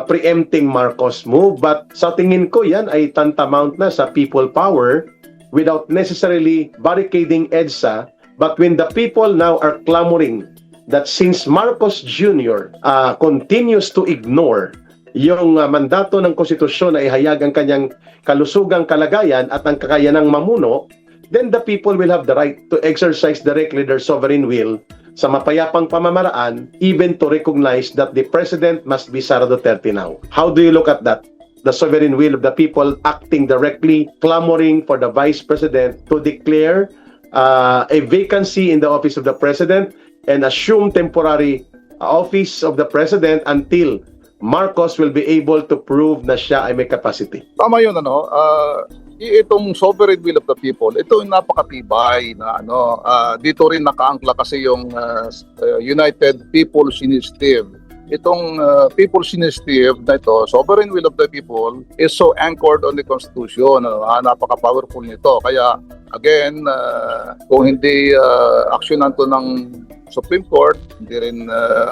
preempting Marcos move. But sa tingin ko yan ay tantamount na sa people power without necessarily barricading EDSA. But when the people now are clamoring that since Marcos Jr. Continues to ignore yung mandato ng konstitusyon na ihayag ang kanyang kalusugang kalagayan at ang kakayanang mamuno, then the people will have the right to exercise directly their sovereign will sa mapayapang pamamaraan, even to recognize that the president must be Sara Duterte now. How do you look at that? The sovereign will of the people acting directly, clamoring for the vice president to declare a vacancy in the office of the president and assume temporary office of the president until Marcos will be able to prove na siya ay may capacity. Tama yun, itong sovereign will of the people, ito yung napakatibay na dito rin nakaangkla kasi yung United People's Initiative. Itong People's Initiative na ito, sovereign will of the people, is so anchored on the Constitution. Napaka-powerful nito. Kaya, again, kung hindi aksyonan to ng Supreme Court, hindi rin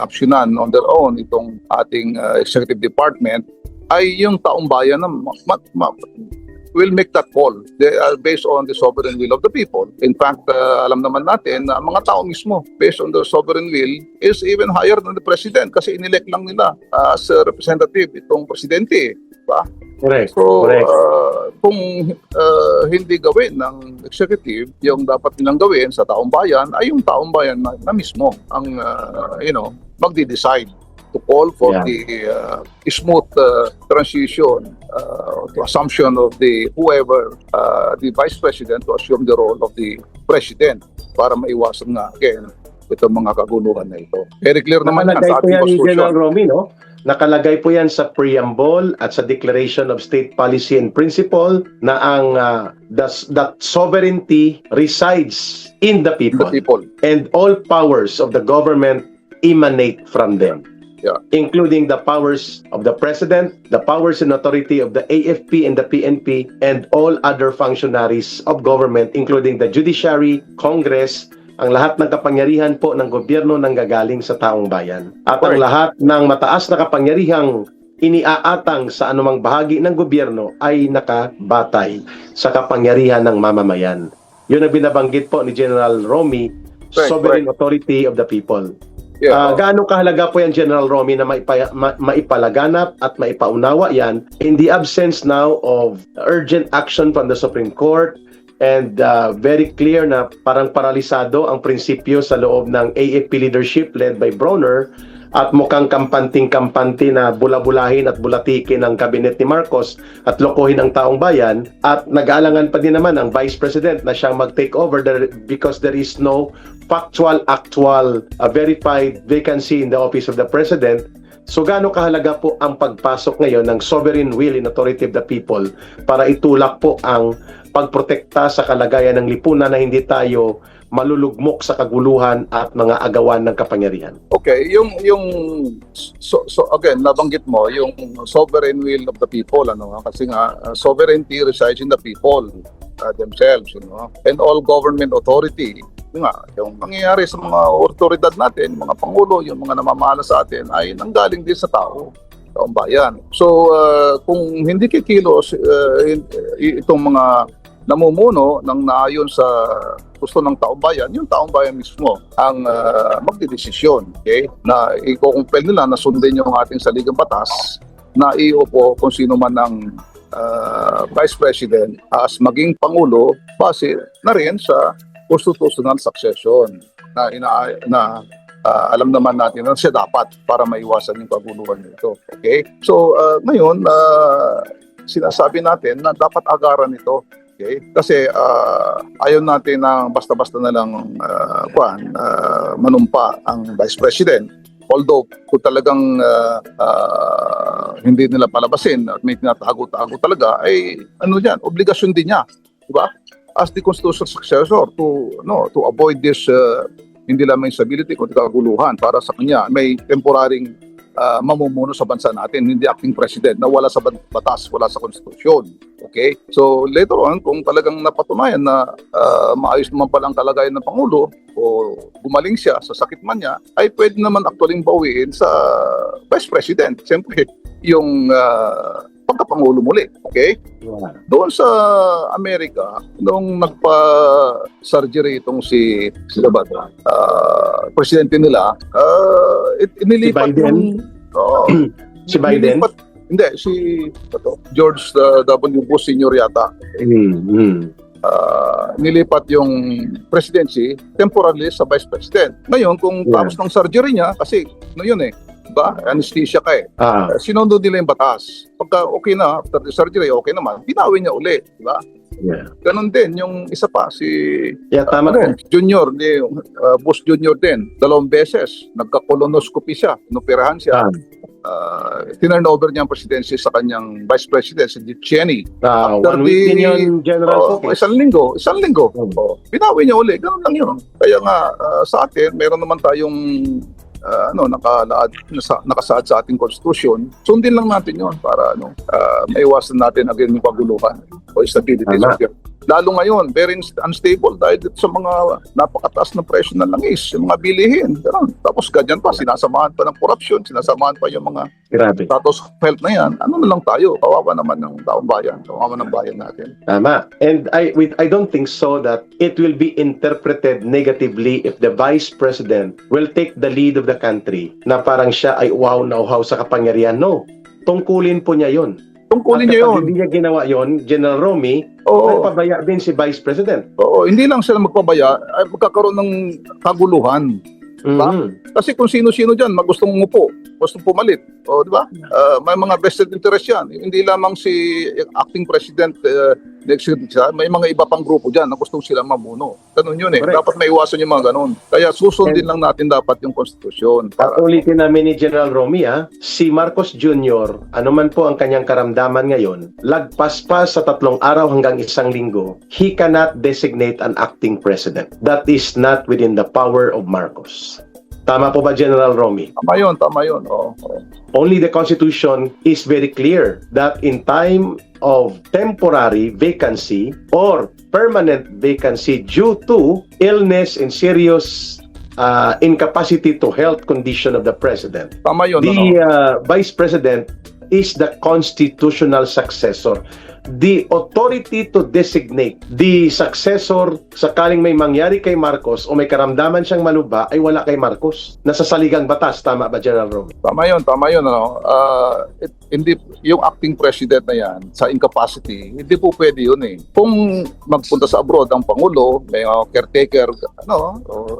aksyonan on their own itong ating executive department, ay yung taong bayan na will make that call. They are based on the sovereign will of the people. In fact, alam naman natin na mga tao mismo, based on their sovereign will, is even higher than the president kasi inelect lang nila as a representative itong presidente. Diba? Correct. So, Correct. Kung hindi gawin ng executive, yung dapat nilang gawin sa taong bayan, ay yung taong bayan na mismo ang, magdi-decide to call for the smooth transition to assumption of the the vice president to assume the role of the president para maiwasan nga again itong mga kaguluhan na ito. Very clear naman yan sa ating Nakalagay po yan, Constitution. General Romy, no? Nakalagay po yan sa preamble at sa Declaration of State Policy and Principle na ang that sovereignty resides in the people, and all powers of the government emanate from them. Yeah. Including the powers of the president, the powers and authority of the AFP and the PNP, and all other functionaries of government, including the judiciary, Congress. Ang lahat ng kapangyarihan po ng gobyerno nanggagaling sa taong bayan. At ang lahat ng mataas na kapangyarihang iniaatang sa anumang bahagi ng gobyerno ay nakabatay sa kapangyarihan ng mamamayan. Yun ang binabanggit po ni General Romy, sovereign authority of the people. Gaano kahalaga po yan, General Romy, na maipalaganap at maipaunawa yan in the absence now of urgent action from the Supreme Court and very clear na parang paralisado ang prinsipyo sa loob ng AFP leadership led by Bronner at mukhang kampanting-kampante na bula-bulahin at bulatikin ang kabinet ni Marcos at lokohin ang taong bayan, at nag-aalangan pa din naman ang Vice President na siyang mag-take over because there is no actual verified vacancy in the office of the President. So gaano kahalaga po ang pagpasok ngayon ng sovereign will and authority of the people para itulak po ang pagprotekta sa kalagayan ng lipunan na hindi tayo malulugmok sa kaguluhan at mga agawan ng kapangyarihan. Okay, so again, nabanggit mo yung sovereign will of the people, kasi nga sovereignty resides in the people themselves, and all government authority. Yung nangyayari sa mga otoridad natin, mga pangulo, yung mga namamahala sa atin ay nanggaling din sa taong bayan. So kung hindi kikilos itong mga namumuno ng naayon sa gusto ng taong bayan, yung taong bayan mismo ang magdidesisyon, okay? Na i-compel nila na sundin yung ating saligang batas na iupo kung sino man ng Vice President as maging Pangulo base na rin sa constitutional succession na alam naman natin na siya dapat para maiwasan yung kaguluhan nito. Okay? So, ngayon, sinasabi natin na dapat agaran ito. Okay? Kasi ayaw natin na basta-basta na lang manumpa ang Vice President Although kung talagang hindi nila palabasin at may tinatago-tago talaga, ay ano yan, obligasyon din niya, di ba? As the constitutional successor to avoid this hindi lamang instability kundi kaguluhan para sa kanya may temporaryong mamumuno sa bansa natin, hindi acting president na wala sa batas, wala sa konstitusyon. Okay? So later on, kung talagang napatunayan na maayos naman palang kalagayan ng Pangulo o gumaling siya sa sakit man niya, ay pwede naman actually bawiin sa Vice President. Siyempre, yung pagkapangulo muli. Okay? Doon sa Amerika, nung nagpa-surgery itong si presidente nila, inilipat Si Biden? Si Biden? Hindi, si George W. Bush Sr. yata. Nilipat yung presidency temporarily sa vice president. Ngayon, kung tapos ng surgery niya, kasi ano yun diba? Anesthesia ka sinunod nila yung batas. Pagka okay na, after the surgery, okay naman, pinawin niya uli, diba? Yeah. Ganon din, yung isa pa, si Tama ka. Junior, Bush Junior din, 2 beses, nagka-colonoscopy siya, inoperahan siya. Tinurn over niya ang presidency sa kanyang vice president, si Dick Cheney. 1 week din yun, General Focus. Isang linggo. Pinawi niya uli, ganun lang yun. Kaya nga, sa atin, meron naman tayong nakasaad sa ating konstitusyon. Sundin lang natin yon para maiwasan natin again yung paguluhan o instability. Lalo ngayon, very unstable dahil sa mga napakataas ng presyo ng langis, yung mga bilihin. Ganun. Tapos ganyan pa, sinasamahan pa ng corruption, sinasamahan pa yung mga status of health na yan. Ano na lang tayo? Kawawa naman ng taong bayan. Kawawa ng bayan natin. Tama. And I don't think so that it will be interpreted negatively if the Vice President will take the lead of the country na parang siya ay uhaw na uhaw sa kapangyarihan. No. Tungkulin po niya yun. Tungkulin niya yun. Hindi niya ginawa yun, General Romy, nagpabaya din si Vice President. Hindi lang sila magpabaya, ay magkakaroon ng kaguluhan. Kasi kung sino-sino dyan, magustong umupo, gustong pumalit. Di ba? May mga vested interest yan. Hindi lamang si acting president may mga iba pang grupo dyan na gustong sila mamuno. Ganun yun Dapat may iwasan yung mga ganun. Kaya susundin lang natin dapat yung konstitusyon. At ulitin namin ni General Romy, si Marcos Jr., ano man po ang kanyang karamdaman ngayon, lagpas pa sa 3 araw hanggang 1 linggo, he cannot designate an acting president. That is not within the power of Marcos. Tama po ba, General Romy? Tama yun. Only the Constitution is very clear that in time of temporary vacancy or permanent vacancy due to illness and serious incapacity to health condition of the President, Tama yun. the Vice President is the constitutional successor. The authority to designate the successor sakaling may mangyari kay Marcos o may karamdaman siyang maluba ay wala kay Marcos. Nasa saligang batas. Tama ba, General Romy? Tama yun. Hindi, yung acting president na yan, sa incapacity, hindi po pwede yun Kung magpunta sa abroad ang Pangulo, may caretaker,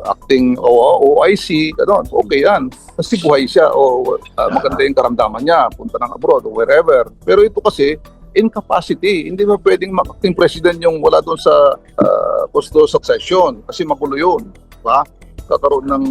acting OIC, okay yan. Kasi buhay siya o maganda yung karamdaman niya, punta ng abroad o wherever. Pero ito kasi, incapacity. Hindi ba pwedeng mag-acting president yung wala doon sa constitutional succession kasi magulo yun. Diba? Kakaroon ng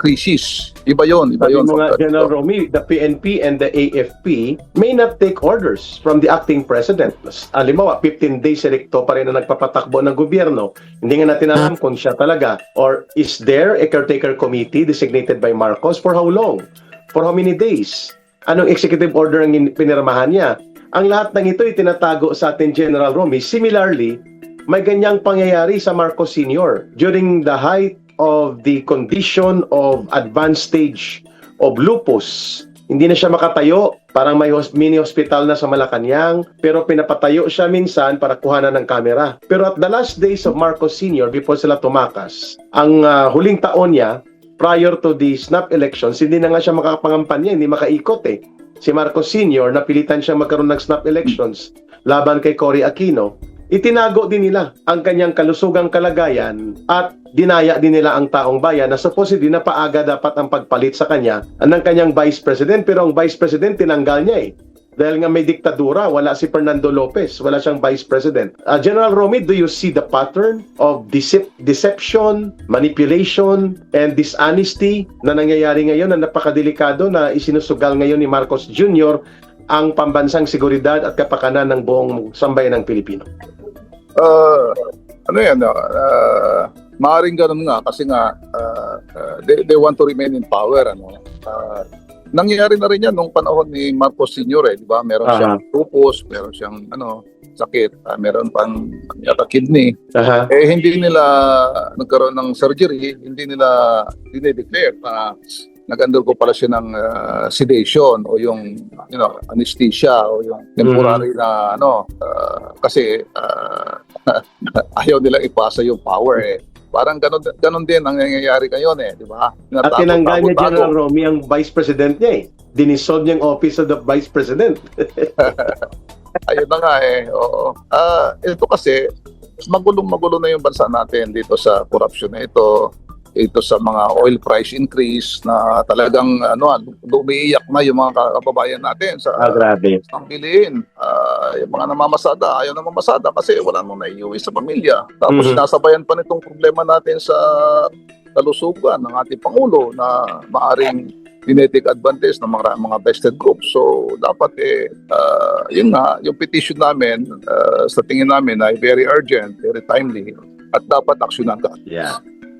crisis. Iba yun. Sabi mo nga, General Romy, the PNP and the AFP may not take orders from the acting president. Halimbawa, 15 days electo pa rin na nagpapatakbo ng gobyerno. Hindi nga natin alam kung siya talaga. Or is there a caretaker committee designated by Marcos? For how long? For how many days? Anong executive order ang pinirmahan niya? Ang lahat ng ito ay tinatago sa atin, General Romy. Similarly, may ganyang pangyayari sa Marcos Sr. During the height of the condition of advanced stage of lupus, hindi na siya makatayo, parang may mini hospital na sa Malacanang, pero pinapatayo siya minsan para kuhanan ng kamera. Pero at the last days of Marcos Sr., before sila tumakas, ang huling taon niya, prior to the snap elections, hindi na nga siya makakapangampanya, hindi makaikot Si Marcos Sr., napilitan siya magkaroon ng snap elections laban kay Cory Aquino. Itinago din nila ang kanyang kalusugang kalagayan at dinaya din nila ang taong bayan na supposedly na paaga dapat ang pagpalit sa kanya ng kanyang vice president, pero ang vice president tinanggal niya Dahil nga may diktadura, wala si Fernando Lopez, wala siyang vice president. General Romy, do you see the pattern of deception, manipulation, and dishonesty na nangyayari ngayon na napakadelikado na isinusugal ngayon ni Marcos Jr. ang pambansang seguridad at kapakanan ng buong sambayan ng Pilipino? Maaaring ganun nga kasi nga they want to remain in power. Nangyayari na rin yan nung panahon ni Marcos Sr. Di ba? Meron siyang lupus, meron siyang sakit, meron pang yata kidney. Hindi nila nagkaroon ng surgery, hindi nila dinedeclare na nag-undergo pala siya ng sedation o yung anesthesia o yung temporary na kasi ayaw nila ipasa yung power Parang ganun din ang nangyayari ngayon di ba? At tinanggal niya General Romy ang vice president niya Dinisolve niya ang office of the vice president. Ayun na nga oo. Ito kasi magulo na yung bansa natin dito sa corruption na ito sa mga oil price increase na talagang umiiyak na yung mga kababayan natin sa grabe. Ang bilihin. Yung mga namamasada, ayaw na mamasada kasi wala nang naiuwi sa pamilya. Tapos sinasabayan pa nitong problema natin sa kalusugan ng ating Pangulo na maaring kinetic advantage ng mga vested groups. So dapat yun nga, yung petition namin sa tingin namin ay very urgent, very timely at dapat aksyonan agad. Yeah.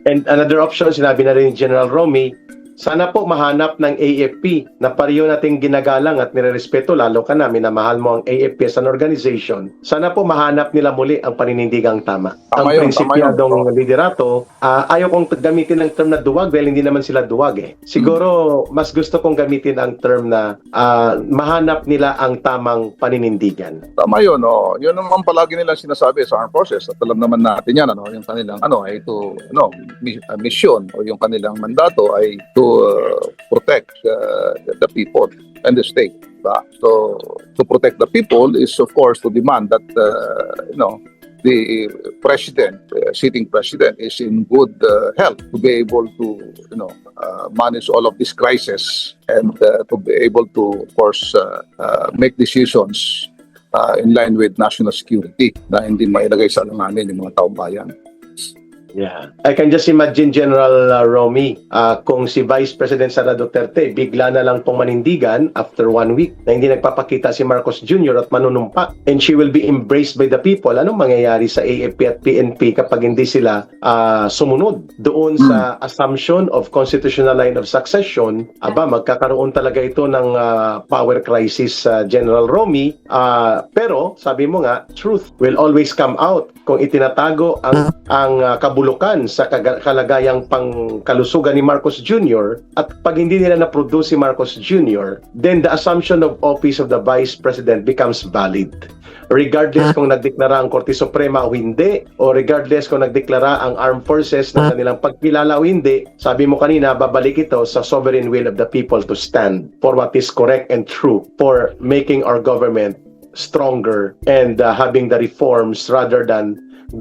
And another option, sinabi na rin ni General Romy, sana po mahanap ng AFP na pareho nating ginagalang at nirerespeto, lalo ka na, minamahal mo ang AFP as an organization. Sana po mahanap nila muli ang paninindigang tama. Ang prinsipyadong liderato, ayaw kong gamitin ang term na duwag dahil hindi naman sila duwag Siguro, mas gusto kong gamitin ang term na mahanap nila ang tamang paninindigan. Tama yun, yun naman palagi nila sinasabi sa armed forces at alam naman natin yan, yung kanilang mission o yung kanilang mandato ay to protect the people and the state. So to protect the people is of course to demand that the president, sitting president, is in good health to be able to manage all of this crisis and to be able to of course make decisions in line with national security na hindi mailagay sa alanganin yung mga taong bayan. Yeah. I can just imagine General Romy, kung si Vice President Sara Duterte bigla na lang pong manindigan after 1 week na hindi nagpapakita si Marcos Jr. at manunumpa and she will be embraced by the people. Anong mangyayari sa AFP at PNP kapag hindi sila sumunod doon sa assumption of constitutional line of succession? Magkakaroon talaga ito ng power crisis, General Romy. Pero sabi mo nga, truth will always come out kung itinatago ang kabulukan sa kalagayang pangkalusugan ni Marcos Jr. at pag hindi nila na-produce si Marcos Jr., then the assumption of office of the Vice President becomes valid. Regardless kung nagdeklara ang Korte Suprema o hindi, o regardless kung nagdeklara ang Armed Forces ng kanilang pagkilala o hindi, sabi mo kanina, babalik ito sa sovereign will of the people to stand for what is correct and true for making our government stronger and having the reforms rather than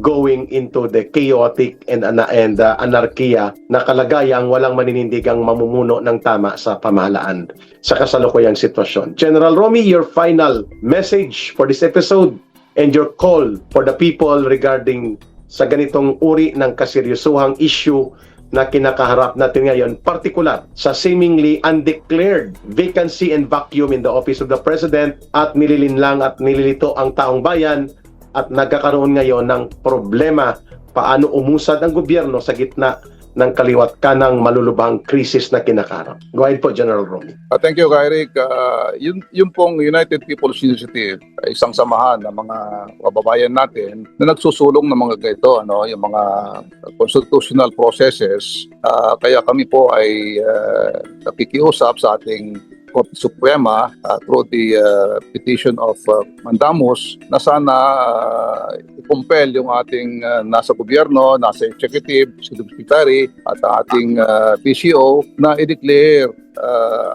going into the chaotic and anarkiya na kalagayang walang maninindigang mamumuno ng tama sa pamahalaan sa kasalukuyang sitwasyon. General Romy, your final message for this episode and your call for the people regarding sa ganitong uri ng kaseryosohang issue na kinakaharap natin ngayon, particular sa seemingly undeclared vacancy and vacuum in the office of the President at nililinlang at nililito ang taong bayan at nagkakaroon ngayon ng problema paano umusad ang gobyerno sa gitna ng kaliwat kanang malulubhang krisis na kinakarap. Go ahead po, General Romy. Thank you, Eric. Yung pong United People's Initiative, isang samahan ng mga kababayan natin na nagsusulong ng mga ganito, yung mga constitutional processes. Kaya kami po ay nakikiusap sa ating Korte Suprema through the petition of mandamus na sana i-compel yung ating nasa gobyerno, nasa executive, secretary at ating PCO na i-declare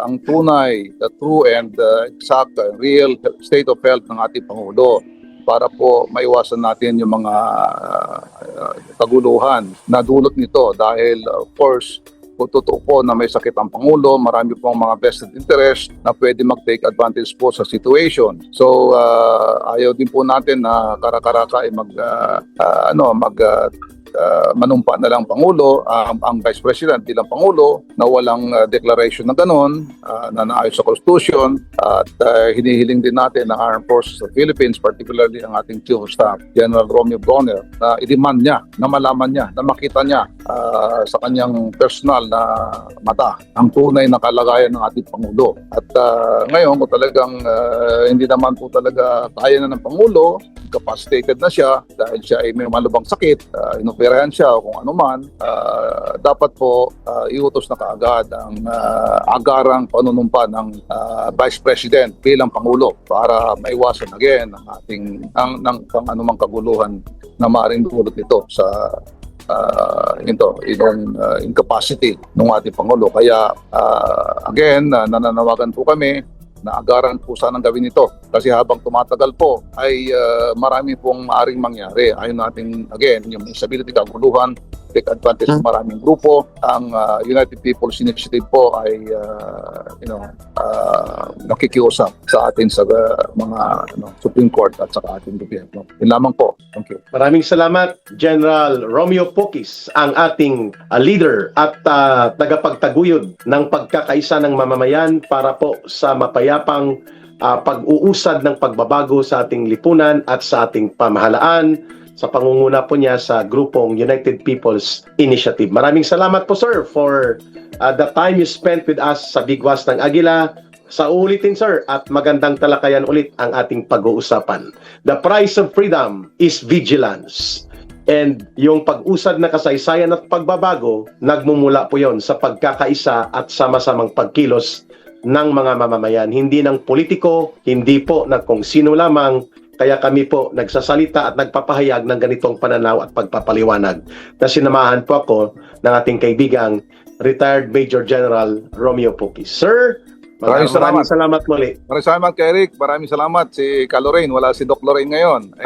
ang tunay, the true and exact real state of health ng ating Pangulo para po maiwasan natin yung mga kaguluhan na dulot nito dahil of course kung totoo po na may sakit ang Pangulo, marami pong mga vested interest na pwede mag-take advantage po sa situation. So, ayaw din po natin na kara-karaka ay manumpa na lang Pangulo, ang Vice President bilang Pangulo na walang declaration na gano'n, na naayos sa Constitution, at hinihiling din natin ng Armed Forces of the Philippines, particularly ang ating Chief of Staff, General Romeo Bronner, na i-demand niya, na malaman niya, na makita niya sa kanyang personal na mata ang tunay na kalagayan ng ating Pangulo. At ngayon, kung talagang hindi naman po talaga kaya na ng Pangulo, capacitated na siya dahil siya ay may malubang sakit, inoperahan siya o kung ano man, dapat po iutos na kaagad ang agarang panunumpa ng Vice President bilang Pangulo para maiwasan again ang ating ng anumang kaguluhan na maaaring dulot nito sa incapacity ng ating Pangulo. Kaya again, nananawagan po kami na agaran po sanang gawin ito. Kasi habang tumatagal po, ay marami pong maaring mangyari. Ayun natin, again, yung instability, kaguluhan, take advantage ng maraming grupo. Ang United People's Initiative po ay nakikiusap sa atin sa mga Supreme Court at sa ating gobyerno. Yun lamang po. Thank you. Maraming salamat, General Romeo Pokis, ang ating leader at tagapagtaguyod ng pagkakaisa ng mamamayan para po sa mapayapang pag-uusad ng pagbabago sa ating lipunan at sa ating pamahalaan, sa pangunguna po niya sa grupong United People's Initiative. Maraming salamat po, sir, for the time you spent with us sa Bigwas ng Agila. Sa ulitin, sir, at magandang talakayan ulit ang ating pag-uusapan. The price of freedom is vigilance. And yung pag-usad na kasaysayan at pagbabago, nagmumula po yon sa pagkakaisa at sama-samang pagkilos ng mga mamamayan. Hindi ng politiko, hindi po ng kung sino lamang. Kaya kami po nagsasalita at nagpapahayag ng ganitong pananaw at pagpapaliwanag. Na sinamahan po ako ng ating kaibigang retired Major General Romeo Pokis. Sir, maraming salamat muli. Maraming salamat kay Eric. Maraming salamat si Ka Lorraine. Wala si Doc Lorraine ngayon.